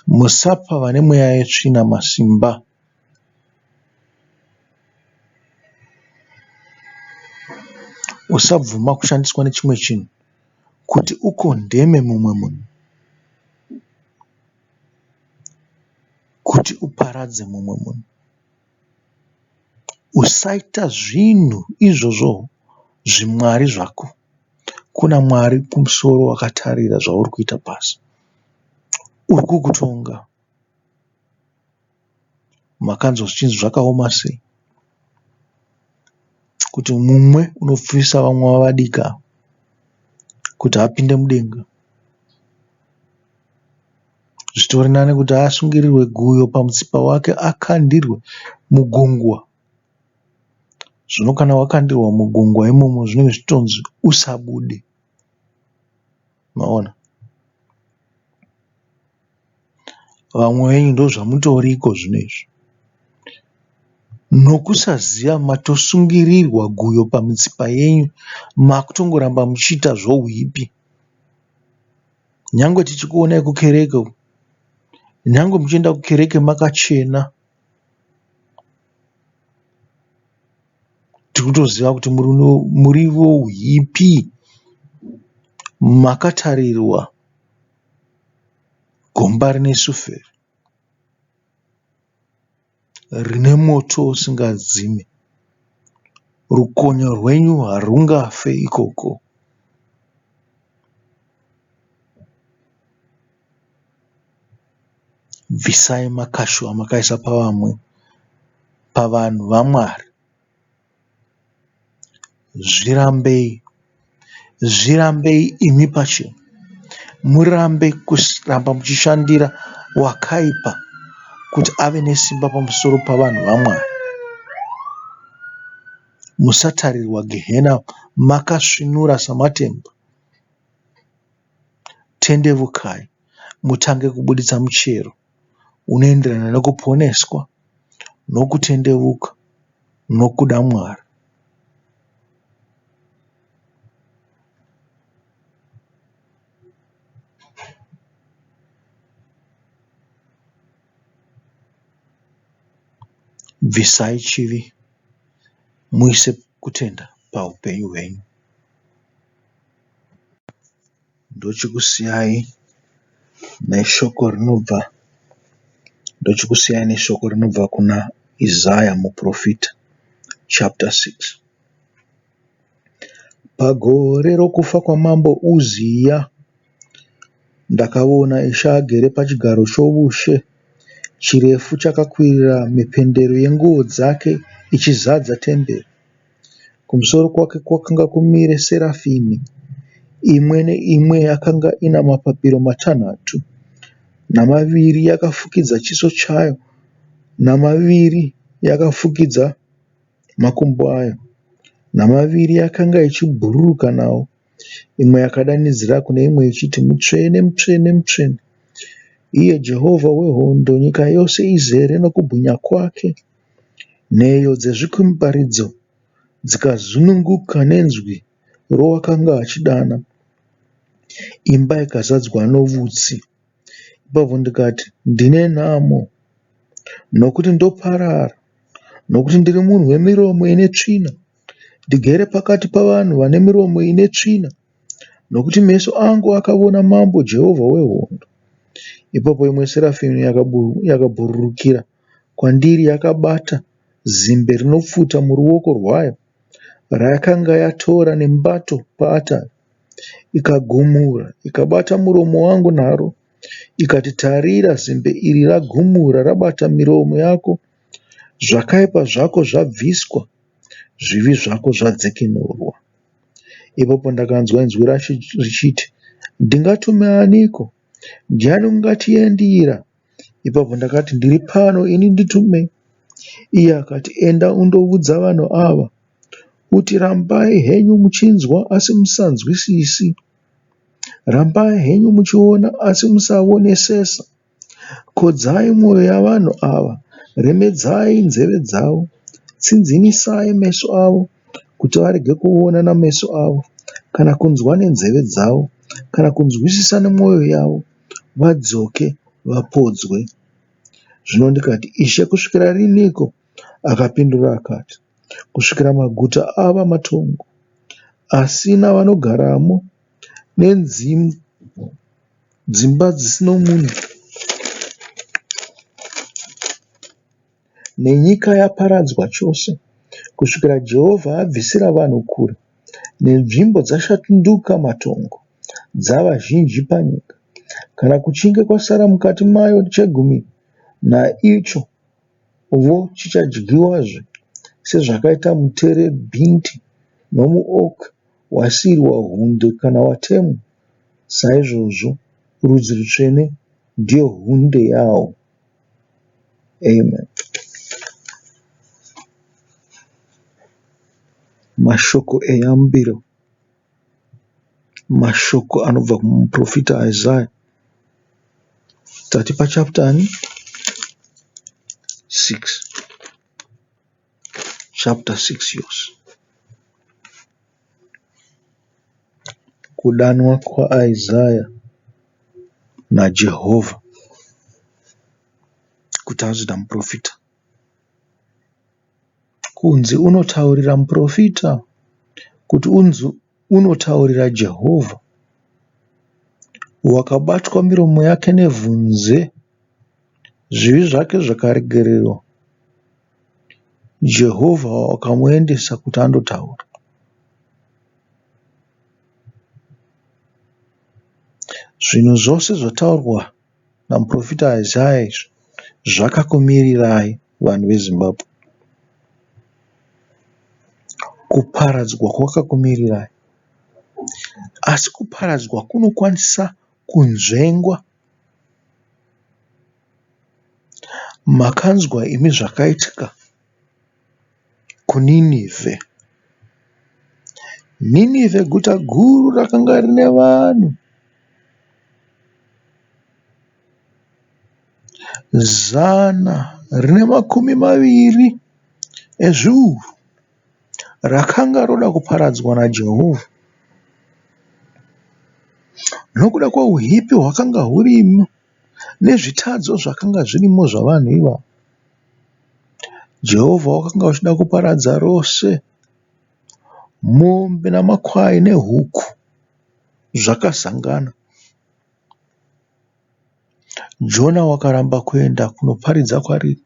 Musapa vane mweya yetsvina masimba. Usabvuma kushandiswa nechimwe chinhu kuti ukondeme mumwe munhu, kuti uparadze mumwe munhu. Usaita zvinhu izvozvo zvimwari zvako. Kuna Mwari kumusoro wakatarira zvauri kuita pasi. Uri kukutonga. Makanzwa zvichinzi zvakaoma sei? Kuti mumwe unopfisa vamwe vavadika kuti apinde mudenga. Zvitori nani kuti asungirirwe guyo pamutsipa wake akandirwe mugungwa. Zvino kana wakandirwa mugungwa imomo zvinenge zvitonzi usabude. Maona? Vamwe venyu ndozvamutoriko zvinezvi. Nokusaziva matosungirirwa guyo pamitsipa yenyu, makutongoramba muchiita zvohwipi. Nyangwe tichikuonai kukereke, nyangwe muchienda kukereke makachena, tikutoziva kuti muri vohwipi. Makatarirwa gomba rine suferi, rine moto usingadzime. Rukonyo rwenyu harungafe ikoko. Bvisai makashu amakaisa pavamwe, pavanhu vaMwari. Zvirambei. Zvirambei imi pachena. Murambe kuramba muchishandira wakaipa kuti ave nesimba pamusoro pavanhu vaMwari. musatarirwa gehena makasvinura samatemba. Tendevukai mutange kubuditsa muchero unoenderana nokuponeswa, nokutendeuka, nokuda Mwari. Bvisai chivi, muise kutenda paupenyu hwenyu. Ndochikusiyai neshoko rinobva kuna Isaiah muprofita, chapter 6. Pagore rokufa kwamambo Uzia, ndakaona Ishe agere pachigaro choushe, chirefu chakakwirira mipendero yenguo dzake ichizadza temberi. Kumusoro kwake kwakanga kumire serafimi, imwe neimwe yakanga ina mapapiro matanhatu, namaviri yakafukidza chiso chayo, namaviri yakafukidza makumbo ayo, namaviri yakanga ichibhururuka nawo. Imwe yakadanidzira kune imwe ichiti, mutsvene, mutsvene, mutsvene, iye Jehovha wehondo, nyika yose izere nokubwinya kwake. Nheyo dzezvikumbaridzo dzikazununguka nenzwi rowakanga achidana, imba ikazadzwa novutsi. Ipapo ndikati, ndine nhamo, nokuti ndoparara, nokuti ndiri munhu wemiromo ine tsvina, ndigere pakati pavanhu vane miromo ine tsvina, nokuti meso angu akaona Mambo, Jehovha wehondo. Ipapo imwe serafimi yakabhururukira kwandiri, yakabata zimbe rinopfuta muruoko rwayo, rayakanga yatora nembato paatari, ikagumura, ikabata muromo wangu naro, ikati, tarira, zimbe iri ragumura rabata miromo yako, zvakaipa zvako zvabviswa, zvivi zvako zvadzekenurwa. Ipapo ndakanzwa inzwi richiti, ndingatume aniko? Ndiani ungatiendira? Ipapo ndakati, ndiri pano, ini nditume. Iye akati, enda undoudza vanhu ava, uti, rambai henyu muchinzwa asi musanzwisisi, rambai henyu muchiona asi musaonesesa. Kodzai mwoyo yavanhu ava, remedzai nzeve dzavo, tsinzinisai meso avo, kuti varege kuona nameso avo, kana kunzwa nenzeve dzavo, kana kunzwisisa nemwoyo yavo, vadzoke vapodzwe. Zvino ndikati, Ishe, kusvikira riniko? Akapindura akati, kusvikira maguta ava matongo, asina vanogaramo, nedzimba dzisino munhu, nenyika yaparadzwa chose, kusvikira Jehovha abvisira vanhu kure, nenzvimbo dzashanduka matongo, dzava zhinji panyika. Kana kuchinge kwasara mukati mayo chegumi, naicho vo chichadyiwazve, sezvakaita muterebhinti nomuoki wasiyirwa hunde kana watemwa. Saizvozvo rudzi rutsvene ndiyo hunde yawo. Amen. Mashoko eyambiro, mashoko anobva kumuprofita Isaiah. Tati pachapter 6, chapter 6 yose. Kudanwa kwaIsaiah naJehovha kuti azoita muprofita. Kunzi unotaurira muprofita, kuti unotaurira Jehovha. Wakabatwa miromo yake nevhunze, zvivi zvake zvakaregererwa. Jehovha wakamuendesa kuti andotaura. Zvinhu zvose zvataurwa namuprofita Isaiah zvakakumirirai vanhu veZimbabwe. Kuparadzwa kwakakumirirai, asi kuparadzwa kunokwanisa kunzvengwa. Makanzwa imi zvakaitika kuNinevhe. Ninevhe, guta guru rakanga rine vanhu 120 ezviuru, rakanga roda kuparadzwa naJehovha nokuda kweuhipi hwakanga hurimo nezvitadzo zvakanga zvirimo zvavanhu ivavo. Jehovha wakanga uchida kuparadza rose, mombe namakwai nehuku zvakazangana. Jona wakaramba kuenda kunoparidza kwariri.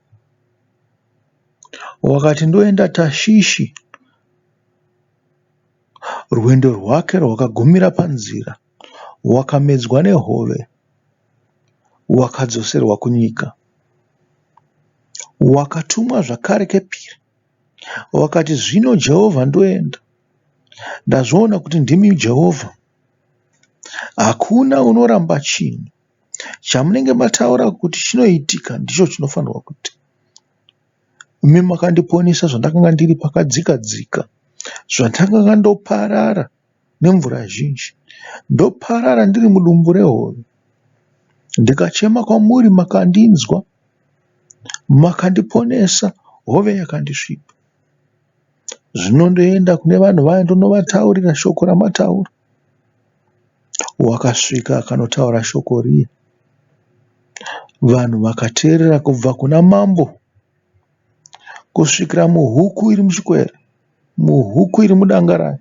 Wakati ndoenda Tashishi. Rwendo rwake rwakagumira panzira, wakamedzwa nehove, wakadzoserwa kunyika. Wakatumwa zvakare kepiri. Wakati, zvino Jehovha, ndoenda. Ndazviona kuti ndimi Jehovha. Hakuna unoramba chinhu. Chamunenge mataura kuti chinoitika ndicho chinofanirwa kuti. Imi makandiponesa zvandakanga ndiri pakadzika-dzika, zvandakanga ndoparara nemvura zhinji, ndoparara ndiri mudumbu rehove. Ndikachema kwamuri, makandinzwa, makandiponesa, hove yakandisvipa. Zvino ndoenda kune vanhu vaya ndоновataurira shoko ramataura. Wakasvika akanotaura shoko riye. Vanhu vakateerera kubva kuna mambo kusvikira muhuku iri muchikwere, muhuku iri mudanga rayo.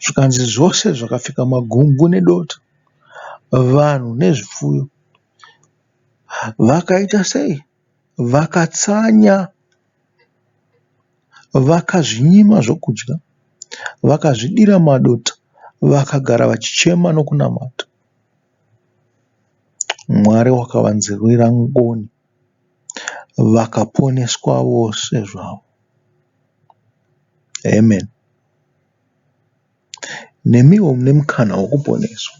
Zvikanzi zvose zvakapfeka magumbu nedota, vanhu nezvipfuyo. Vakaita sei? Vakatsanya, vakazvinyima zvokudya, vakazvidira madota, vakagara vachichema nokunamata. Mwari wakavanzwira ngoni, vakaponeswa vose zvavo. Amen. Nemiwo mune mukana wokuponeswa.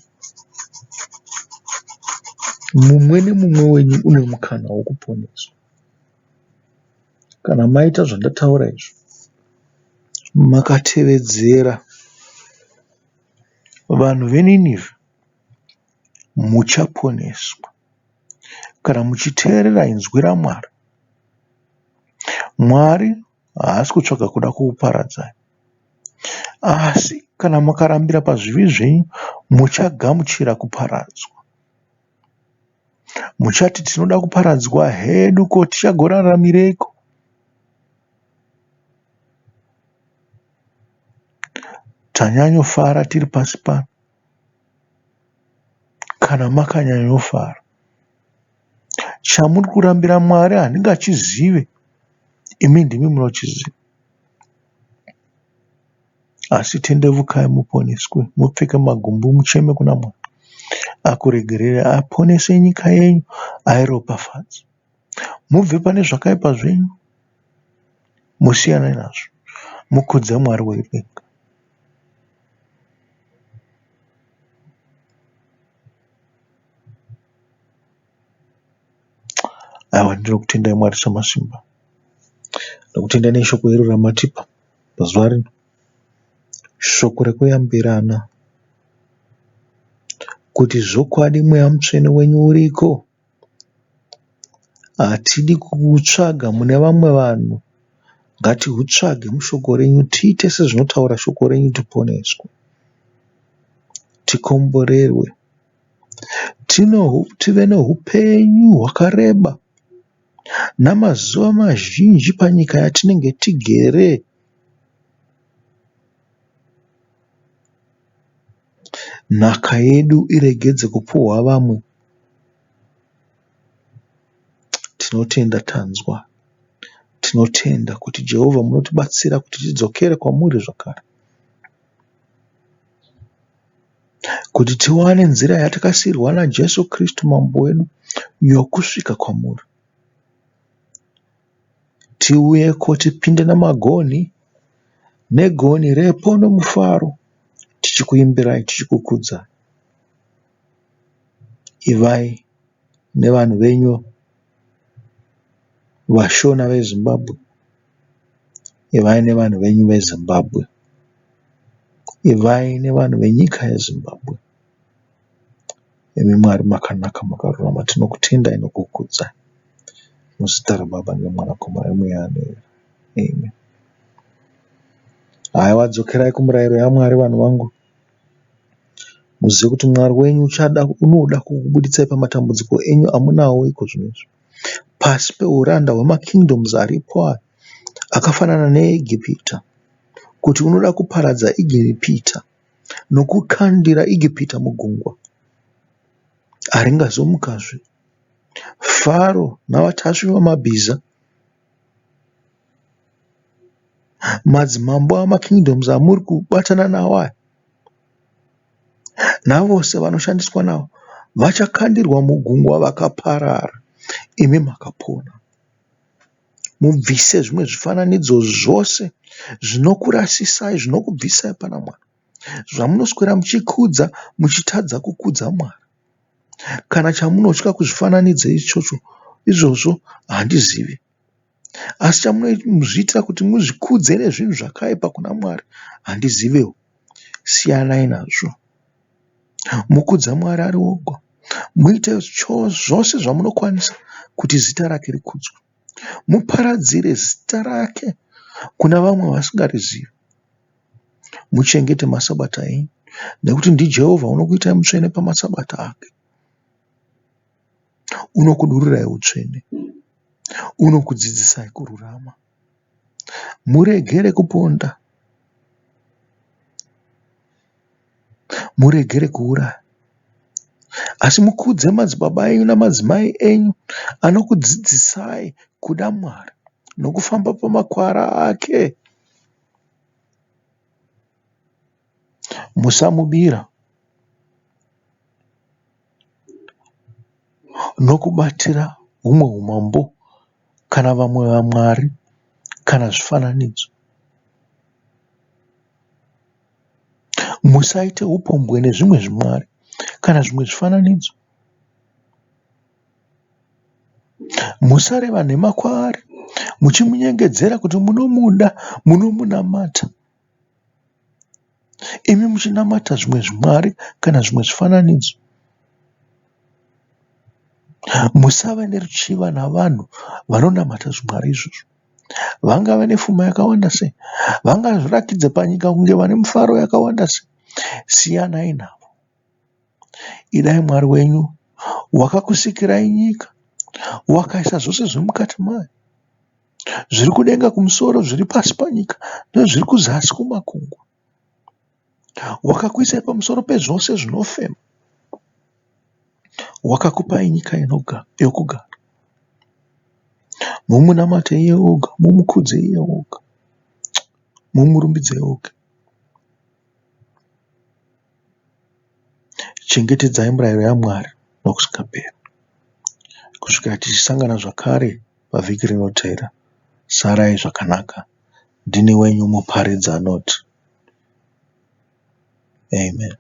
Mumwe nemumwe wenyu une mukana wokuponeswa. Kana maita zvandataura izvo, makatevedzera vanhu veNinevhe, muchaponeswa. Kana muchiteerera inzwi raMwari, Mwari haasi kutsvaga kuda kukuparadzai. Asi kana makarambira pazvivi zvenyu, muchagamuchira kuparadzwa. Muchati, tinoda kuparadzwa hedu, ko tichagoraramireiko? Tanyanyofara tiri pasi pano. Kana makanyanyofara, chamuri kurambira Mwari handingachizive, imi ndimi munochiziva. Asi tendevukai muponeswe, mupfeke magumbu, mucheme kuna Mwari, akuregerere, aponese nyika yenyu, airopafadze. Mubve pane zvakaipa zvenyu, musiyane nazvo, mukudze Mwari wedenga. Aiwa, ndinokutendai Mwari Samasimba. Ndinokutendai neshoko iro ramatipa pazuva rino, shoko rekuyambirana, kuti zvokwadi Mweya Mutsvene wenyu uriko. Hatidi kuutsvaga mune vamwe vanhu, ngatihutsvage mushoko renyu, tiite sezvinotaura shoko renyu, tiponeswe, tikomborerwe, tive neupenyu hwakareba namazuva mazhinji panyika yatinenge tigere. Nhaka yedu iregedze kupuhwa vamwe. Tinotenda tanzwa. Tinotenda kuti Jehovha munotibatsira kuti tidzokere kwamuri zvakare, kuti tiwane nzira yatakasiyirwa naJesu Kristu mambo wedu yokusvika kwamuri. Tiuyeko, tipinde namagonhi, negonhi repo nomufaro, tichikuimbirai, tichikukudzai. Ivai nevanhu venyu vashona veZimbabwe, Ivai nevanhu venyu veZimbabwe. Ivai nevanhu venyika yeZimbabwe. Imi Mwari makanaka makarurama, tinokutendai nokukudzai. Muzita raBaba neMwanakomana neMweya Anero. Amen. Haiwa, dzokerai kumurayiro yaMwari vanhu vangu. Muzive kuti Mwari wenyu unoda kukubuditsai pamatambudziko enyu amunawo iko zvinezvi. Pasi peuranda hwemakingdoms aripo aya akafanana neIgipita. Kuti unoda kuparadza Igipita nokukandira Igipita mugungwa. Haringazomukazve. Faro navatasvi vamabhiza, madzimambo amakingdoms amuri kubatana nawo aya, navose vanoshandiswa navo vachakandirwa mugungwa vakaparara. Imi makapona. Mubvise zvimwe zvifananidzo zvose zvinokurasisai, zvinokubvisai pana Mwari, zvamunoswera muchikudza muchitadza kukudza Mwari. Kana chamunotya kuzvifananidzo izvozvo handizivi, asi chamunozviitira kuti muzvikudze nezvinhu zvakaipa kuna Mwari handizivewo. Siyanai nazvo. Mukudza Mwari ari oga. Muite zvose zvamunokwanisa kuti zita rake rikudzwe. Muparadzire zita rake kuna vamwe vasingarizivi. Muchengete masabata enyu, nekuti ndiJehovha unokuitai mutsvene pamasabata ake. Unokudurirai utsvene. Unokudzidzisai kururama. Muregere kuponda. Muregere kuuraya. Asi mukudze madzibaba enyu namadzimai enyu anokudzidzisai kuda Mwari nokufamba pamakwara ake. Musamubira nokubatira humwe umambo kana vamwe vamwari kana zvifananidzo. Musaite upombwe nezvimwe zvimwari kana zvimwe zvifananidzo. Musareva nhema kwaari muchimunyengedzera kuti munomuda, munomunamata. Imi muchinamata zvimwe zvimwari kana zvimwe zvifananidzo. Musava neruchiva navanhu vanonamata zvimwari izvozvo. Vangave nepfuma yakawanda sei, vangazvirakidze panyika kunge vane mufaro yakawanda sei, siyanai navo. Idai Mwari wenyu wakakusikirai nyika, wakaisa zvose zviri mukati mayo, zviri kudenga kumusoro, zviri pasi panyika nezviri kuzasi kumakungwa. Wakakuisai pamusoro pezvose zvinofema. Wakakupai nyika yokugara. Mumunamate iye oga, mumukudze iye oga, mumurumbidze oga. Chengetedzai murayiro yaMwari nokusingaperi. Kusvikira tichisangana zvakare pavhiki rinotevera, sarai zvakanaka. Ndini wenyu muparidzi anoti. Amen.